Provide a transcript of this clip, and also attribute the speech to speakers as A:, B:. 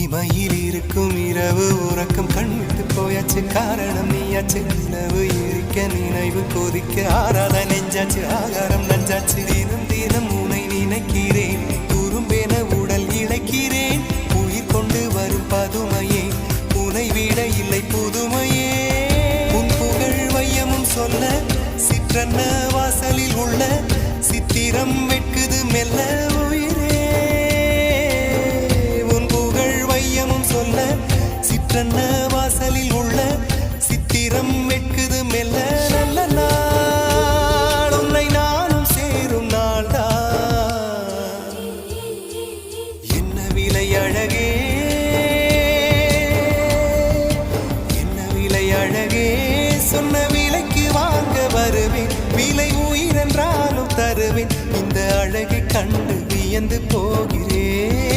A: இமையில் இருக்கும் இரவு உறக்கம் கண்விட்டு போயாச்சு காரணம் நீயாச்சு நிலவு எரிக்க நினைவு கொதிக்க ஆறாத நெஞ்சாச்சு ஆகாரம் நஞ்சாச்சு தினம் தினம் உனை நினைக்கிறேன் துரும்பென உடல் இழைக்கிறேன் உயிர் கொண்டு வரும் பதுமையே உனை விட இல்லை புதுமையே உன் புகழ் வையமும் சொல்ல சிற்றன்ன வாசலில் உள்ள சித்திரம் வெட்குது மெல்ல சிற்றன்ன வாசலில் உள்ள சித்திரம் வெட்குது மெல்ல நல்ல நாள் உன்னை நானும் சேரும் நாள்தான் என்ன விலை அழகே என்ன விலை அழகே சொன்ன விலைக்கு வாங்க வருவேன் விலை உயிரென்றாலும் தருவேன் இந்த அழகை கண்டு வியந்து போகிறேன்